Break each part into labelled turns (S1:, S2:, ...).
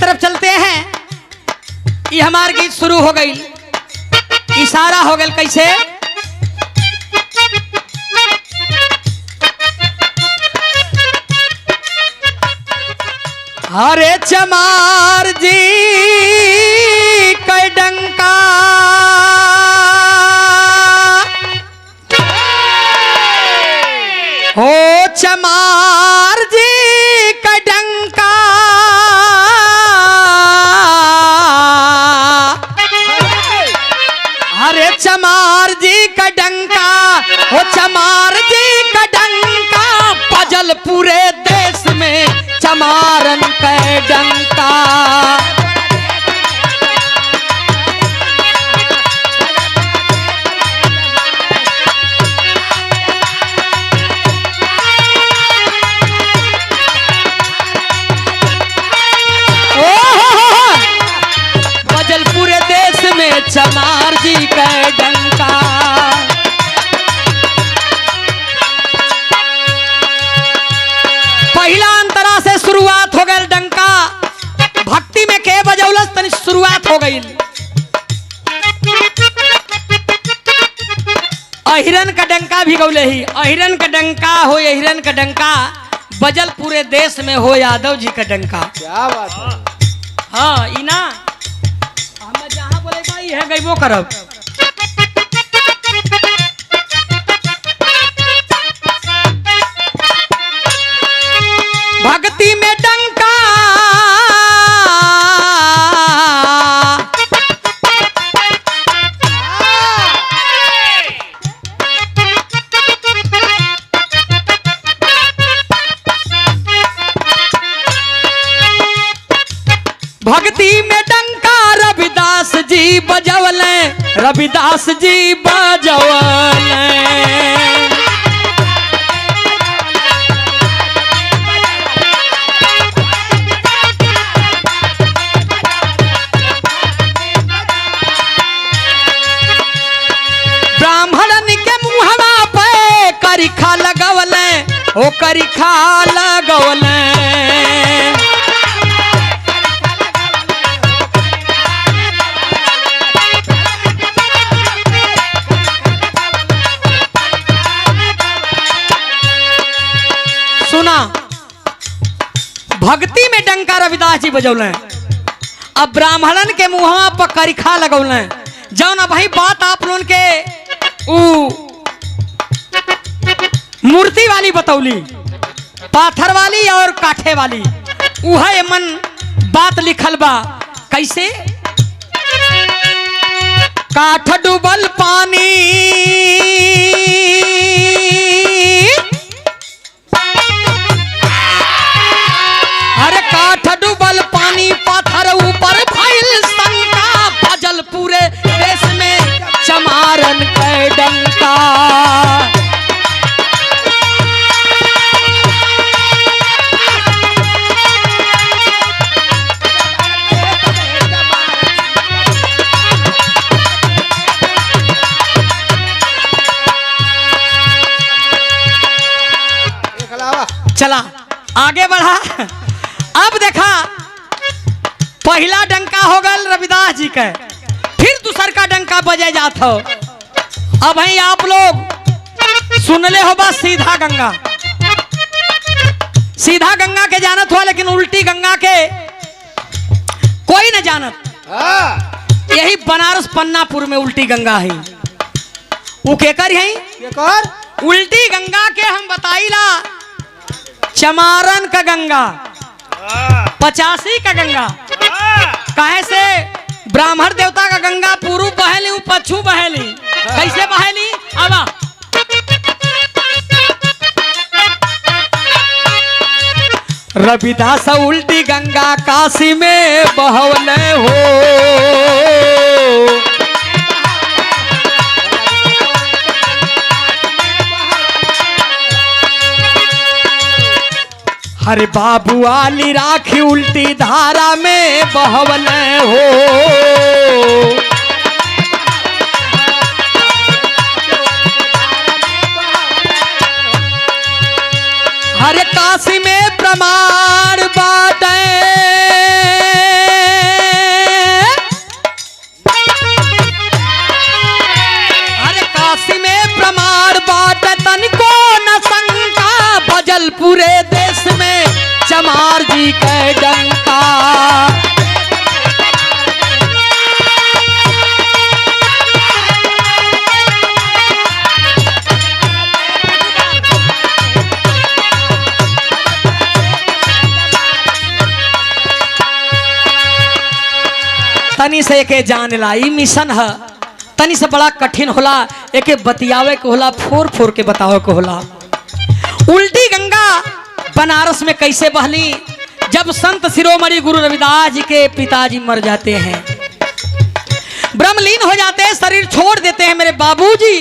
S1: तरफ चलते हैं। ये हमार गीत शुरू हो गई, इशारा हो गया कैसे? हरे चमार जी कै डंका हो, चमार जी कै डंका हरे चमार जी का डंका हो, चमार जी का डंका बजल पूरे देश में चमारन का डंका। बजल पूरे देश में चमार जी का डंका। पहला अंतरा से शुरुआत हो गई डंका, भक्ति में के बजौलस तनी शुरुआत हो गई। अहिरन का डंका भी गौले ही, अहिरन का डंका हो, अहिरन का डंका बजल पूरे देश में हो, यादव जी का डंका।
S2: क्या बात है?
S1: हाँ इना हम जहाँ बोले भाई है गईबो करब। भक्ति में डंका भक्ति में डंका रविदास जी बजवले, रविदास जी बजवले। ब्राह्मणन के मुहवा पे करिखा लगवले, ओ करिखा लगवले। सुना, भक्ति में डंका रविदास जी बजौले, अब ब्राह्मणन के मुँह पर करिखा लगौले। जौन भाई बात आप लोगन के मूर्ति वाली बतौली, पाथर वाली और काठे वाली, वह मन बात लिखल बा कैसे? काठ डूबल पानी हर काठ डूबल पानी, पाथर ऊपर फैल शंका बजल पूरे देश में चमारन का डंका। चला आगे बढ़ा। अब देखा पहला डंका हो गल रविदास जी के, फिर दूसर का डंका बजे जात हो। अब है आप लोग सुनले हो बस सीधा गंगा, सीधा गंगा के जानत हो, लेकिन उल्टी गंगा के कोई न जानत। यही बनारस पन्नापुर में उल्टी गंगा है। वो केकर है? उल्टी गंगा के हम बताइला चमारन का गंगा, 85 का गंगा। काहे से? ब्राह्मण देवता का गंगा पूर्व बहेली, पश्चिम बहेली। कैसे बहेली? आवा रविदास उल्टी गंगा काशी में बहवले हो, हरे बाबू वाली राखी उल्टी धारा में बहवले हो। हरे काशी में प्रमाण बाटे जी के डंका। तनी से एके जान ला ई मिशन है, तनी से बड़ा कठिन होला, एके बतियावे के होला, फोर फोर के बतावे के होला। उल्टी गंगा बनारस में कैसे बहली? जब संत शिरोमणि गुरु रविदास जी के पिताजी मर जाते हैं, ब्रह्मलीन हो जाते हैं, शरीर छोड़ देते हैं मेरे बाबूजी,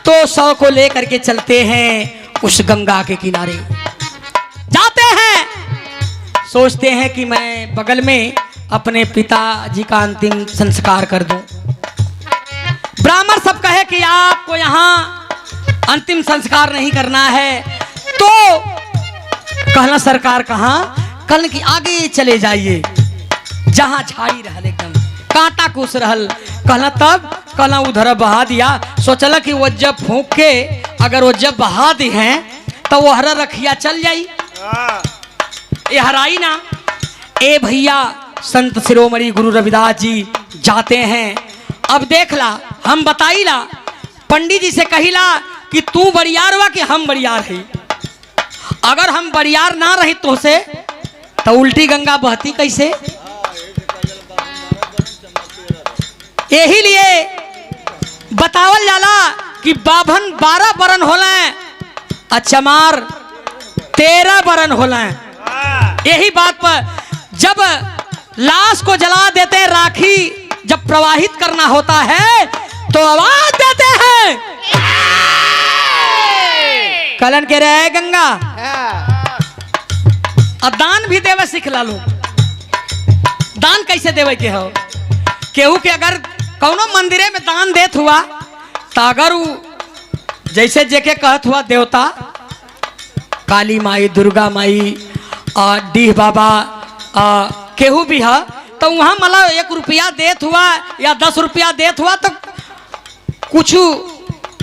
S1: तो शव को लेकर के चलते हैं उस गंगा के किनारे जाते हैं। सोचते हैं कि मैं बगल में अपने पिताजी का अंतिम संस्कार कर दूं। ब्राह्मण सब कहे कि आपको यहाँ अंतिम संस्कार नहीं करना है, तो कहना सरकार कहाँ? कहना कि आगे चले जाइए जहां झाड़ी रहल एकदम कांटा कुछ रहल। कहना तब? कहना उधर बहा दिया। सोचला कि वो जब फूंक के अगर वो जब बहा दी हैं तो वो हरा रखिया चल जाई, ये हराई ना। ए भैया संत शिरोमणि गुरु रविदास जी जाते हैं। अब देख ला, हम बताईला, पंडित जी से कहिला कि तू बरियार हुआ कि हम बरियार है। अगर हम बरियार ना रही तो से तो उल्टी गंगा बहती कैसे? यही लिए बतावल जाला कि बाभन 12 बरन होला और चमार 13 बरन होला। यही बात पर जब लाश को जला देते हैं, राखी जब प्रवाहित करना होता है तो आवाज देते हैं, कलन के रहे गंगा। अब दान भी देवे सिखला लो। दान कैसे देवे के हो? केहू के अगर कौनो मंदिरे में दान देत हुआ तो अगर जैसे जेके कहत हुआ देवता काली माई, दुर्गा माई, डीह बाबा, केहू भी है, तो वहाँ मतलब 1 रुपया देत हुआ या 10 रुपया देत हुआ तो कुछ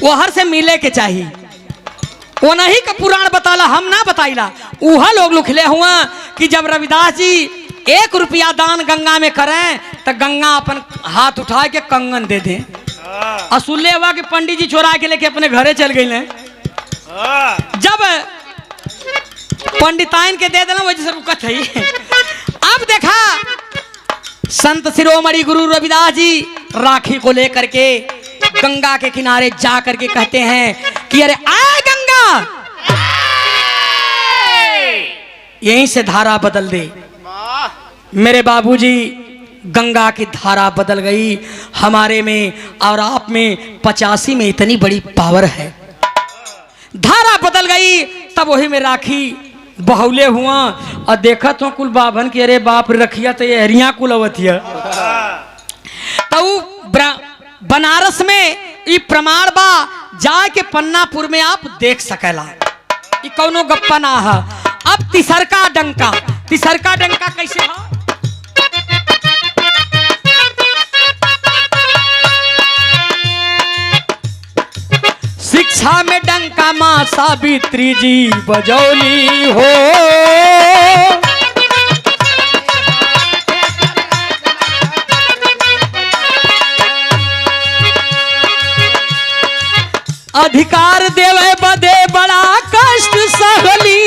S1: वहर से मिले के चाहिए। वो नहीं का पुराण बताला, हम ना बताइला। वह लोग लिखले हुआ कि जब रविदास जी 1 रुपया दान गंगा में करें तो गंगा अपन हाथ उठा के कंगन दे दें। असुल्ले हुआ कि पंडित जी चोरा के लेके अपने घरे चल गए। जब पंडिताइन के दे देना वजह से रुकत है। अब देखा संत शिरोमणि गुरु रविदास जी राखी को लेकर के गंगा के किनारे जा करके कहते हैं कि अरे आ गंगा, यहीं से धारा बदल दे। मेरे बाबूजी, गंगा की धारा बदल गई हमारे में और आप में 85 में इतनी बड़ी पावर है। धारा बदल गई, तब वही में राखी बहुले हुआ और देखा तो कुल बाभन के अरे बाप रखिया तो ये हरिया कुल अवतिया। तो बनारस में ये प्रमाण बा, जाए के पन्नापुर में आप देख सकेला, ये कौनो गप्पा ना है। अब तिसरका डंका, तिसरका डंका कैसे है? शिक्षा में डंका माँ सावित्री जी बजौली हो, अधिकार देवे बदे बड़ा कष्ट सहली।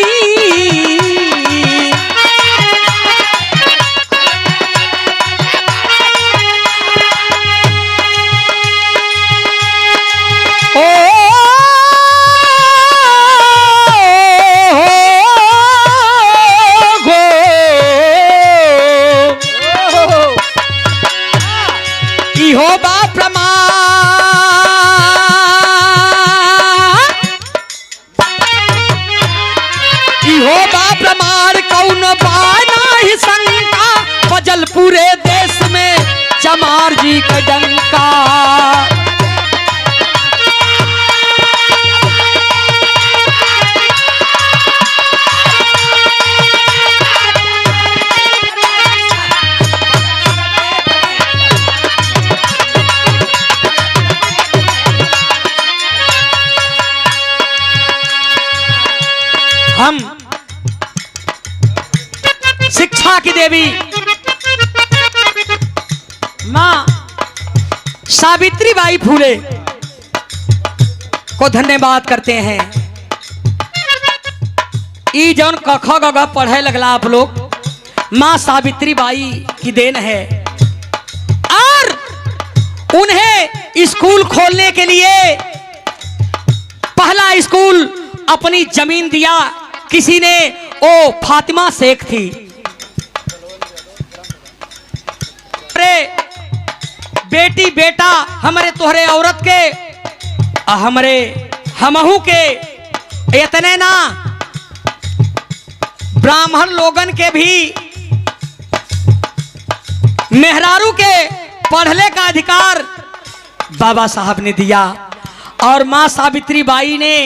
S1: पूरे देश में चमार जी का डंका। हम प्रतिभा की देवी माँ सावित्रीबाई फूले को धन्यवाद करते हैं। ई जौन कख गग पढ़े लगला आप लोग, माँ सावित्रीबाई की देन है। और उन्हें स्कूल खोलने के लिए पहला स्कूल अपनी जमीन दिया किसी ने, ओ फातिमा शेख थी। अरे बेटी बेटा हमारे तोहरे औरत के हमरे हमहू के इतने ना, ब्राह्मण लोगन के भी मेहरारू के पढ़ने का अधिकार बाबा साहब ने दिया। और मां सावित्रीबाई ने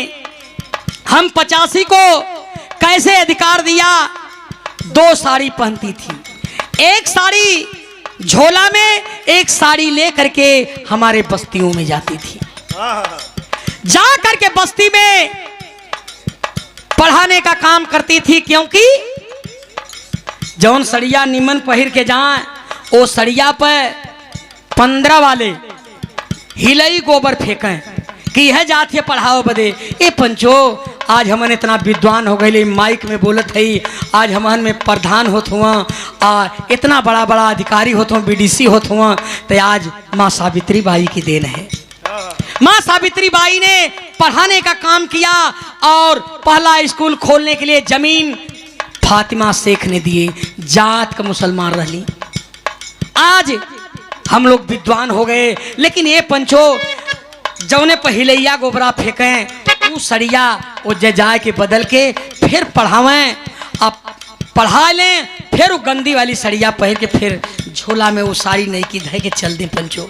S1: हम 85 को कैसे अधिकार दिया? 2 साड़ी पहनती थी, एक साड़ी झोला में, एक साड़ी ले करके हमारे बस्तियों में जाती थी। जा करके बस्ती में पढ़ाने का काम करती थी, क्योंकि जौन सड़िया निमन पहिर के जाए वो सड़िया पर 15 वाले हिलई गोबर फेंकें कि यह जात है पढ़ाओ बदे। ए पंचो आज हमन इतना विद्वान हो गए, माइक में बोलत है, आज हमन में प्रधान होत हुआ आ इतना बड़ा बड़ा अधिकारी होत हुआ, बीडीसी होत हुआ, तो आज माँ सावित्रीबाई की देन है। माँ सावित्रीबाई ने पढ़ाने का काम किया और पहला स्कूल खोलने के लिए जमीन फातिमा शेख ने दिए। जात का मुसलमान रही। आज हम लोग विद्वान हो गए, लेकिन ये पंचो जौने पहिलैया गोबरा फेंकें वो सड़िया वो जाए के बदल के फिर पढ़ावें, अब पढ़ा लें, फिर वो गंदी वाली सड़िया पहन के फिर झोला में वो साड़ी नहीं की धय के चल दें। पंचो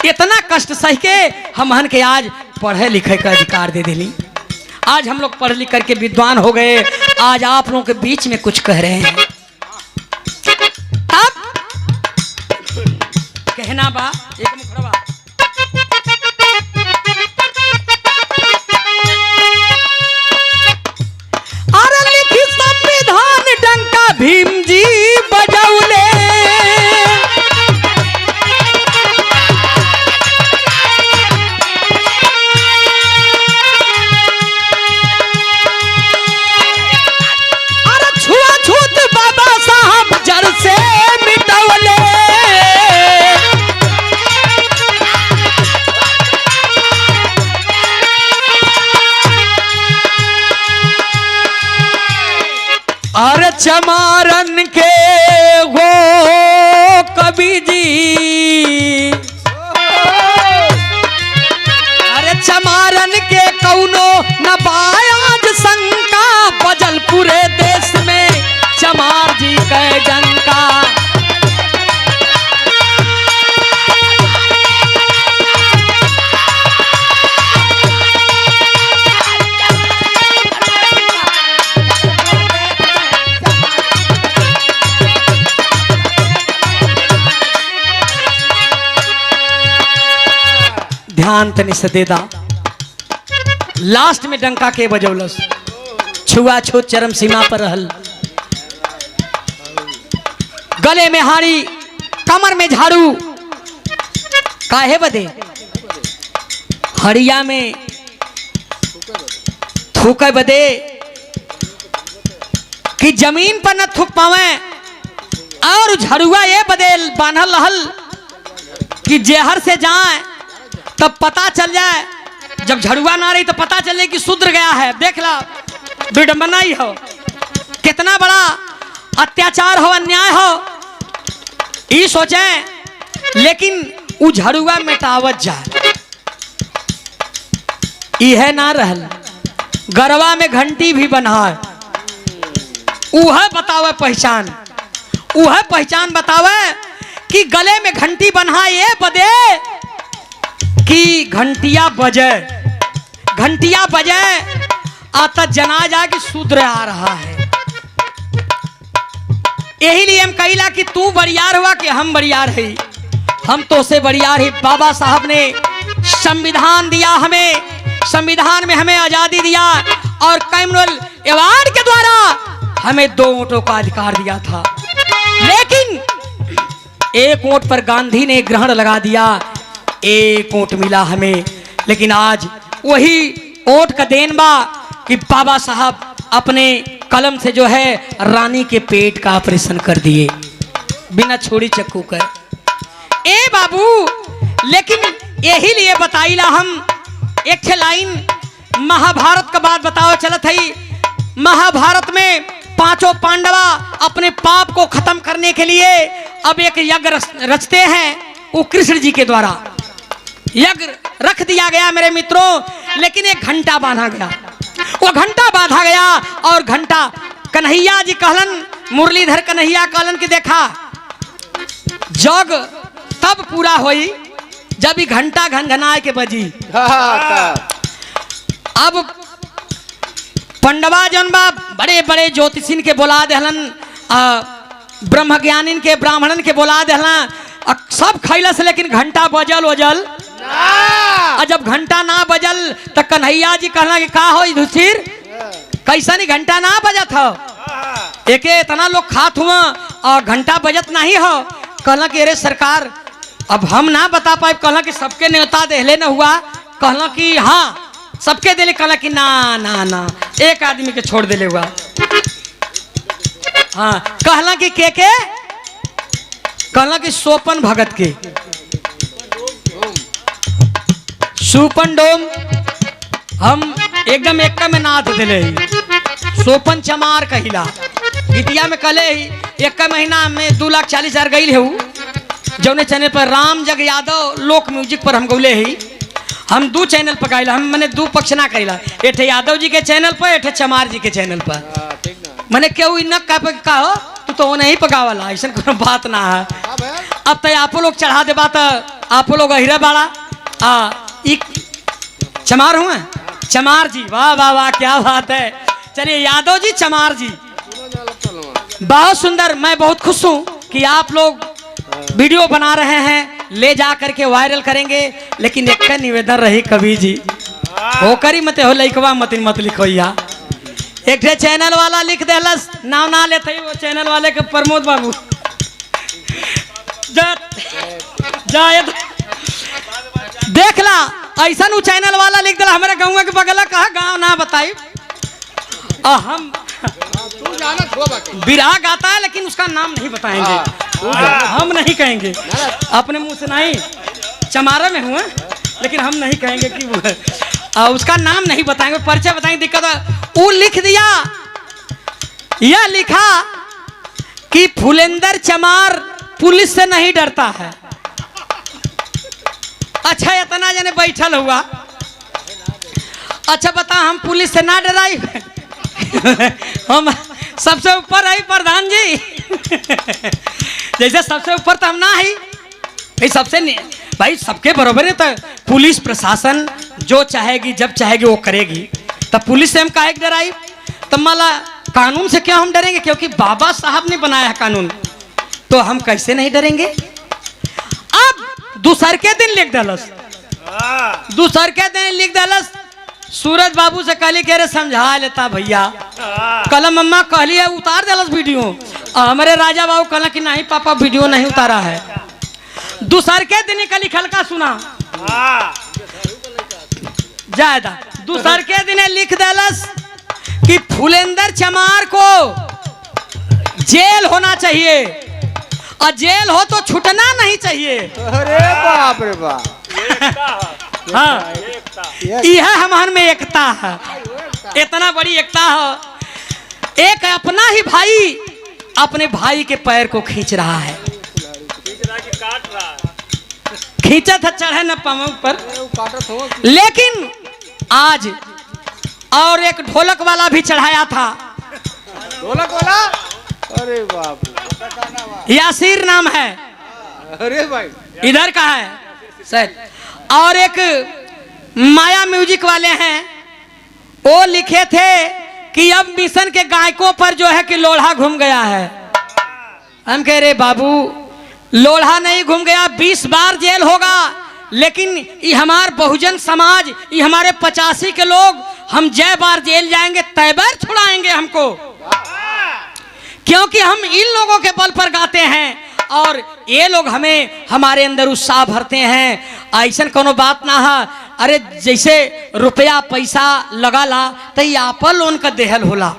S1: इतना कष्ट सह के हमहन के आज पढ़े लिखे का अधिकार दे दिली। आज हम लोग पढ़ लिख करके विद्वान हो गए। आज आप लोगों के बीच में कुछ कह रहे हैं, अब कहना बा एक मुखड़ा बा। अरे लिखी संविधान डंका भीम जी बजौले, अरे चमारन के वो कवि जी, अरे चमारन के कौनो न बायाज शंका, बजल पूरे देश में चमार जी के डंका। ध्यान तनि से देदा, लास्ट में डंका के बजौलस, छुआछूत चरम सीमा पर रहल। गले में हाड़ी, कमर में झाड़ू, काहे बदे? हड़िया में थूके बदे कि जमीन पर न थूक पावे, और झड़ुआ ये बदे बांधल रहल कि जहर से जाए तब पता चल जाए, जब झड़ुआ ना रही तो पता चले कि सुधर गया है। देख ला विडंबना ही हो, कितना बड़ा अत्याचार हो, अन्याय हो, ये सोचे, लेकिन वो झड़ुआ मिटावत जाए। यह ना रहल, गरवा में घंटी भी बना, वह बतावे पहचान, वह पहचान बतावे कि गले में घंटी बना ये बदे कि घंटिया बजे, घंटिया बजे आता जनाजा की सूत्र आ रहा है। यही लिए हम कहिला कि तू बरियार हुआ कि हम बरियार है, हम तो से बरियार है। बाबा साहब ने संविधान दिया हमें, संविधान में हमें आजादी दिया और कम्युनल अवार्ड के द्वारा हमें 2 वोटों का अधिकार दिया था। एक ओट पर गांधी ने ग्रहण लगा दिया, एक ओट मिला हमें। लेकिन आज वही ओट का देन बा कि बाबा साहब अपने कलम से जो है रानी के पेट का ऑपरेशन कर दिए बिना छोड़ी चक्कू कर। ए बाबू, लेकिन यही लिए बताइला हम एक लाइन महाभारत का बात बताओ चलत है। महाभारत में पांचों पांडवा अपने पाप को खत्म करने के लिए अब एक यज्ञ रचते हैं। वो कृष्ण जी के द्वारा यज्ञ रख दिया गया मेरे मित्रों, लेकिन एक घंटा बांधा गया। वो घंटा बांधा गया और घंटा कन्हैया जी कहलन, मुरलीधर कन्हैया कहलन कि देखा जग तब पूरा होई जब ही घंटा घनघनाए के बजी। अब पंडवा जन बा बड़े बड़े ज्योतिषिन के बोला देहलन, ब्रह्म ज्ञानीन के ब्राह्मणन के बोला देहलन, सब खैलस लेकिन घंटा बजल वजल। और जब घंटा ना बजल तो कन्हैया जी कहना कि का हो युधिष्ठिर, कैसा नहीं घंटा ना बजत हो, एक इतना लोग खात हुआ और घंटा बजत नहीं हो। कहला कि अरे सरकार अब हम ना बता पाए। कहला कि सबके न्योता देहले न हुआ। कहला कि हाँ सबके दिले। कहला कि ना ना ना एक आदमी के छोड़ दिले हुआ। हाँ कहला कि के कहला कि सोपन भगत के, सुपन डोम हम एकदम एक में नाथ दिले। सोपन चमार कहिला गीतिया में कले ही एक महीना में 2,40,000 गई है। जौने चैनल पर राम जग यादव लोक म्यूजिक पर हम गौले ही। हम 2 चैनल पर गाइला, हम मैंने 2 पक्ष ना कहिला, एक यादव जी के चैनल पर, एक चमार जी के चैनल पर। मैंने क्यों इन का हो तू तो नहीं पकावाला, ऐसा कोई बात ना है। अब तो आप लोग चढ़ा दे बात, आप लोग अहिरा बाड़ा चमार हुआ चमार जी, वाह वाह वाह क्या बात है। चलिए यादव जी चमार जी बहुत सुंदर। मैं बहुत खुश हूँ कि आप लोग वीडियो बना रहे हैं, ले जा करके वायरल करेंगे। लेकिन एक का निवेदन रही कवि जी होकर ही मत हो लइकवा मत लिखो। एक चैनल वाला लिख देलस, नाम ना लेते वो चैनल वाले के प्रमोद बाबू जाए देख ला ऐसा चैनल वाला लिख दिला हमारे गाँव के बगल कहा गाँव ना बताई। हम बिरहा गाता है लेकिन उसका नाम नहीं बताएंगे, हम नहीं कहेंगे अपने मुंह से। नहीं चमारा में हुआ लेकिन हम नहीं कहेंगे कि वो उसका नाम नहीं बताएंगे, परिचय बताएंगे। दिक्कत है वो लिख दिया, यह लिखा कि फुलेंदर चमार पुलिस से नहीं डरता है। अच्छा इतना जने बैठल हुआ। अच्छा बता हम पुलिस से ना डराई हम सबसे ऊपर है प्रधान जी जैसे सबसे ऊपर तो हम ना ही भाई, सबसे भाई सबके बराबर है। तो पुलिस प्रशासन जो चाहेगी जब चाहेगी वो करेगी। तो पुलिस से हम काहे डराई? तो माला कानून से क्यों हम डरेंगे? क्योंकि बाबा साहब ने बनाया है कानून, तो हम कैसे नहीं डरेंगे। अब दूसर के दिन लिख दलस, दूसर के दिन लिख दलस सूरज बाबू से कहली कह रहे समझा लेता भैया। कलम अम्मा कहली है उतार दलस वीडियो। हमारे राजा बाबू कहला कि नहीं पापा वीडियो नहीं उतारा है। दूसर के दिन का लिखल का सुना ज्यादा। दूसर के दिन लिख दलस कि फुलेंदर चमार को जेल होना चाहिए और जेल हो तो छूटना नहीं चाहिए।
S2: अरे बाप रे बाप।
S1: हाँ यह हमारे में एकता है, इतना बड़ी एकता है। एक अपना ही भाई अपने भाई के पैर को खींच रहा है, खींचा था चढ़े न पाँव पर। लेकिन आज और एक ढोलक वाला भी चढ़ाया था।
S2: ढोलक वाला? अरे बाप,
S1: यासीर नाम है।
S2: अरे भाई
S1: इधर का है सर। और एक माया म्यूजिक वाले हैं, वो लिखे थे कि अब मिशन के गायकों पर जो है कि लोढ़ा घूम गया है। हम कह रहे बाबू लोढ़ा नहीं घूम गया, 20 बार जेल होगा, लेकिन ये हमार बहुजन समाज, ये हमारे 85 के लोग, हम जय बार जेल जाएंगे तय बार छुड़ाएंगे हमको, क्योंकि हम इन लोगों के बल पर गाते हैं और ये लोग हमें हमारे अंदर उत्साह भरते हैं। ऐसा कोनो बात ना है। अरे जैसे रुपया पैसा लगा ला तो ये आपन लोन का देहल होला।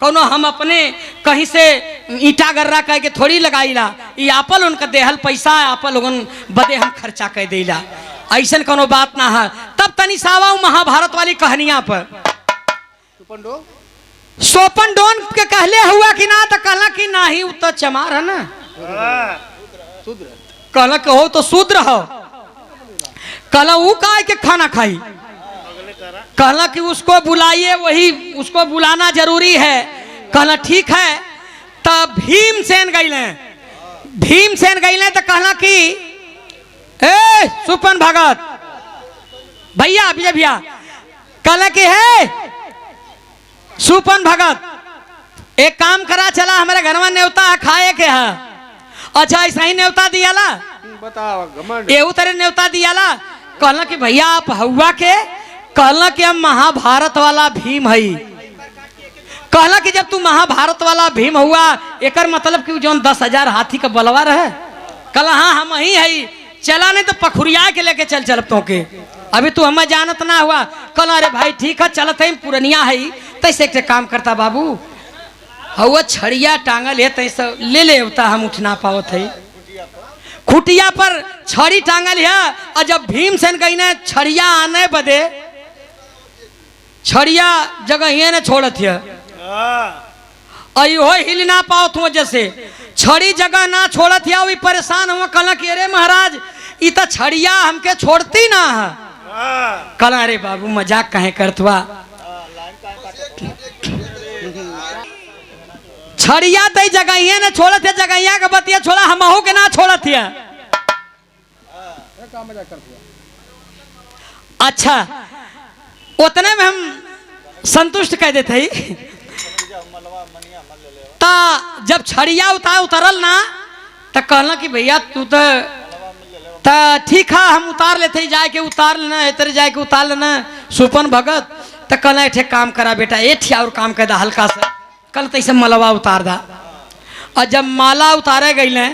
S1: कोनो हम अपने कहीं से ईटा गर्रा कह के थोड़ी लगाईला, ये आपन लोन का देहल पैसा आपन लोगन बदे हम खर्चा कर देला। ऐसा कोनो बात ना है। तब तनी सावा महाभारत वाली कहानियां पर सोपन डोन के कहले हुआ कि ना, तो कहला कि ना ही तो चमार है ना, कहला के हो तो शूद्र हो। कहला वो काय के खाना खाई, कहला कि उसको बुलाइए, वही उसको बुलाना जरूरी है। कहला ठीक है। तब भीमसेन गईले तो कहला कि ए सुपन भगत भैया भैया, कहला कि है सुपन भगत, एक काम करा, चला हमारे घर में न्योता खाए के है। अच्छा ऐसा ही न्योता दियाला,
S2: बताओ घमंड
S1: एहू तरह न्योता दियाला। कहला कि भैया आप हुआ के, कहला कि हम महाभारत वाला भीम हई। कहला कि जब तू महाभारत वाला भीम हुआ एकर मतलब कि जो 10,000 हाथी का बलवा रहे। कहला हाँ हम ही हई, चला नहीं तो पखुरिया के लेके चल तो के, अभी तू हमें जानत ना हुआ। कहला अरे भाई ठीक है चलत है, पुरनिया है तैसे एक काम करता बाबू, हुआ छड़िया टांगल है तैसे ले ले उता, हम उठ ना पावत है। खुटिया पर छड़ी टांगल है और जब भीमसेन गई ने छड़िया आने बदे छड़िया जगह ही ने छोड़त है, हो हिल ना पावत हो, जैसे छड़ी जगह ना छोड़त है। वही परेशान हुआ। कहला कि अरे महाराज ये तो छड़िया हमके छोड़ती ना है। कहला अरे बाबू मजाक कहे करतवा, छड़िया तई जगहिया ने छोड़त है, जगहिया के बतिया छोड़ा, हमहू के ना छोड़त है। अच्छा उतने में हम संतुष्ट कह देते ही। ता जब छड़िया उतरल ना तो कहला कि भैया तू तो ठीक है हम उतार लेते, जाए के उतार लेना, इधर जाए के उतार लेना सुपन भगत। तो कहला एक काम करा बेटा, एक और काम कर दा हल्का सा, कल तैसे मलवा उतार दा। और जब माला उतारे गई ले,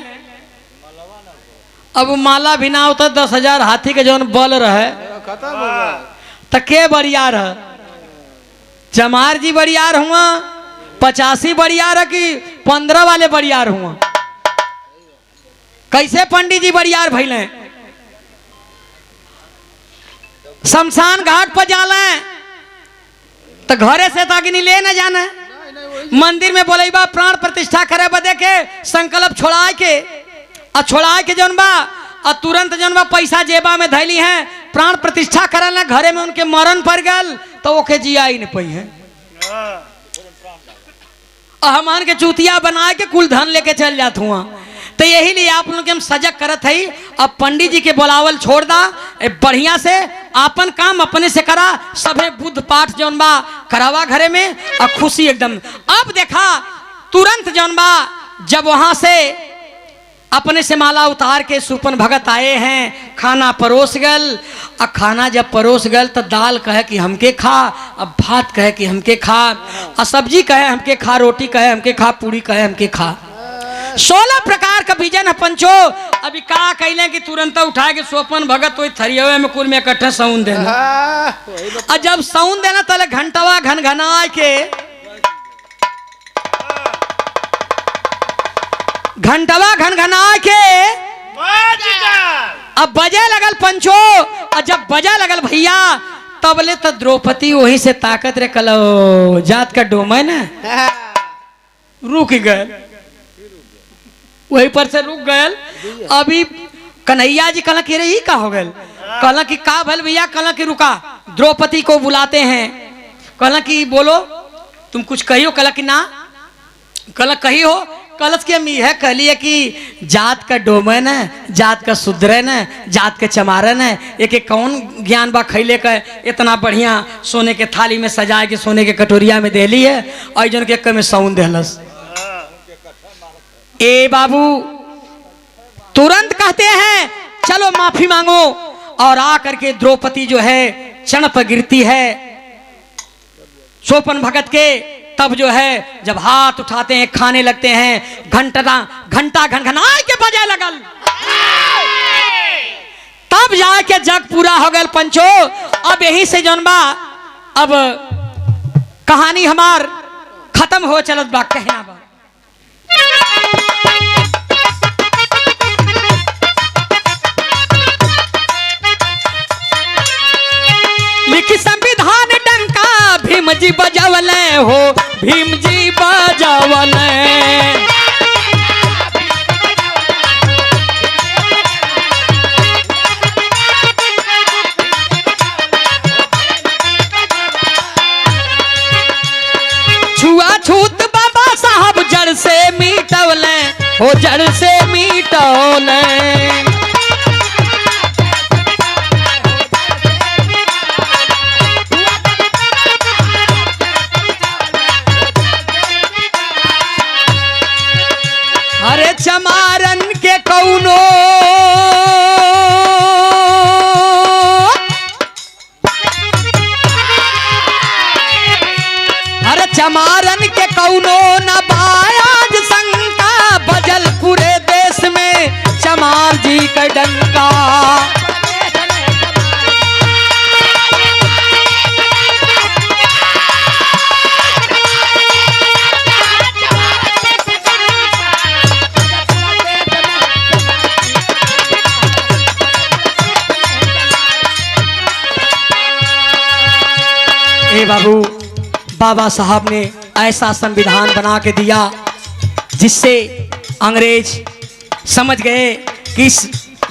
S1: अब माला भी ना उतर 10,000 हाथी के जौन बल रहे
S2: खत्म हो गया।
S1: तो के बरियार है, चमार जी बरियार हुआ, 85 बरियार है कि 15 वाले बरियार हुआ। कैसे पंडित जी बरियार भइले, शमशान घाट पर जाले तो घरे से ताकि ले न जाने, मंदिर में बोलेबा प्राण प्रतिष्ठा करे बदे के संकल्प छोड़ा के जौन बा और तुरंत जौन बा पैसा जेबा में धैली है, प्राण प्रतिष्ठा करल घरे में उनके मरण पड़ गल तो ओके जिया ही नहीं पई है। हमान के चूतिया बना के कुल धन लेके चल जात हुआ। तो यही लिए आप लोग हम सजग करत है। अब पंडित जी के बुलावल छोड़ दा, बढ़िया से आपन काम अपने से करा, सभे बुद्ध पाठ जौन बा करावा घरे में और खुशी एकदम। अब देखा तुरंत जौन बा जब वहां से अपने से माला उतार के सुपन भगत आए हैं, खाना परोस गल। और खाना जब परोस गल तो दाल कहे कि हमके खा, अब भात कहे कि हमके खा, और सब्जी कहे हमके खा, रोटी कहे हमके खा, पूरी कहे हमके खा। 16 प्रकार का भोजन है पंचो। अभी का कहले कि तुरंत उठा के सोपन भगत तो थरियावे में कुल में इकट्ठा सौन देना। और जब सौन देना तले घंटवा घनघना के अब बजे लगल पंचो। और जब बजा लगल भैया तबले तो द्रौपदी वहीं से ताकत रे कलो जात का डोमा ना रुक गए, वहीं पर से रुक गए। अभी कन्हैया जी कहला कि रे का हो गए, कहला कि का भल भैया, कहला कि रुका द्रौपदी को बुलाते हैं। कहला कि बोलो तुम कुछ कहियो, कहला कि ना, कहला कही हो। कलश के हम यह कहलिए कि जात का डोमन है, जात का सुधरन है, जात के चमारन है, एक एक कौन ज्ञान बा खैले का इतना बढ़िया सोने के थाली में सजा के सोने के कटोरिया में देली है और जन के में सौन देहलस। ए बाबू तुरंत कहते हैं चलो माफी मांगो। और आकर के द्रौपदी जो है क्षण पर गिरती है सोपन भगत के तब जो है जब हाथ उठाते हैं खाने लगते हैं घंटा घंटा घनघनाई के बजे लगल, तब जाके जग पूरा हो गया पंचो। अब यही से जौन बा अब कहानी हमार खत्म हो चलत बा, कहना बा लिखी संविधान डंका भीम जी बजावले हो, भीम जी बजावले। छुआछूत बाबा साहब जड़ से मिटवले हो, जड़ से मिटवले। अरे चमारन के कौनो अरे चमारन के कौनो न बायाज शंका, बजल पूरे देश में चमार जी का डंका। ए बाबू, बाबा साहब ने ऐसा संविधान बना के दिया जिससे अंग्रेज समझ गए कि इस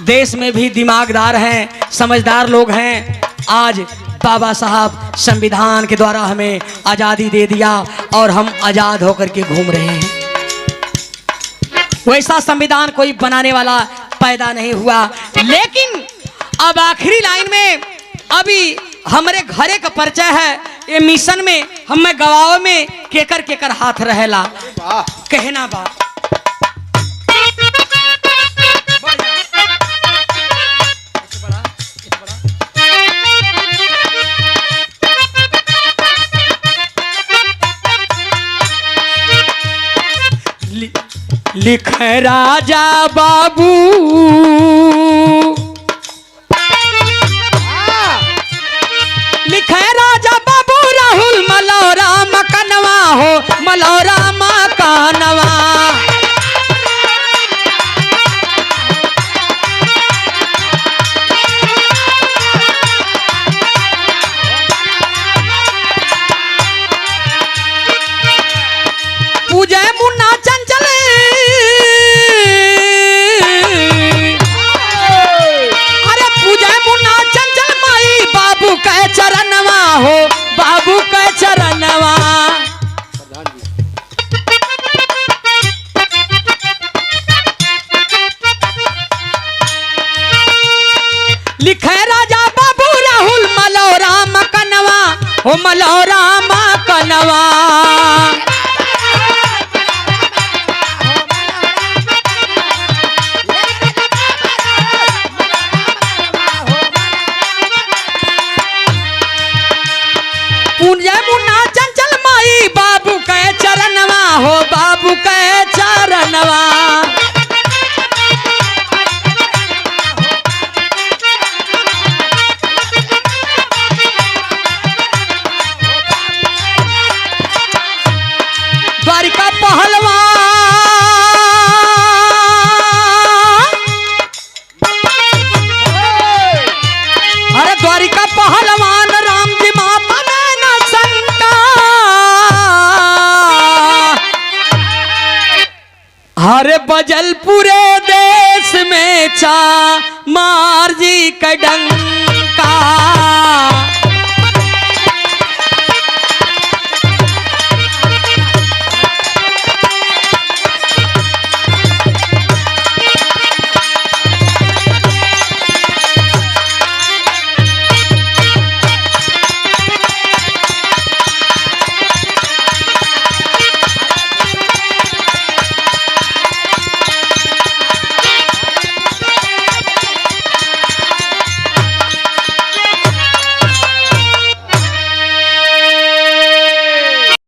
S1: देश में भी दिमागदार हैं, समझदार लोग हैं। आज बाबा साहब संविधान के द्वारा हमें आज़ादी दे दिया और हम आज़ाद होकर के घूम रहे हैं। वैसा संविधान कोई बनाने वाला पैदा नहीं हुआ। लेकिन अब आखिरी लाइन में अभी हमारे घरे का परिचय है, ये मिशन में हमें गवाओं में केकर केकर हाथ रहेला, कहना बा लिख राजा बाबू लिखे राजा बाबू राहुल मलौरा मकनवा हो, मलौरा मकनवा। पूजे मुन्ना चंचल अरे पूजे मुन्ना चंचल माई बाबू के चरणवा हो, बाबू के चरणवा। लिखे राजा बाबू राहुल मलौरा मकनवा हो, मलौरा मकनवा। पूजे मुन्ना चंचल माई बाबू के चरणवा हो, बाबू के चरणवा। द्वारिका पहलवान अरे द्वारिका पहलवान राम जी माता ने शंका। हरे बजल पूरे देश में चा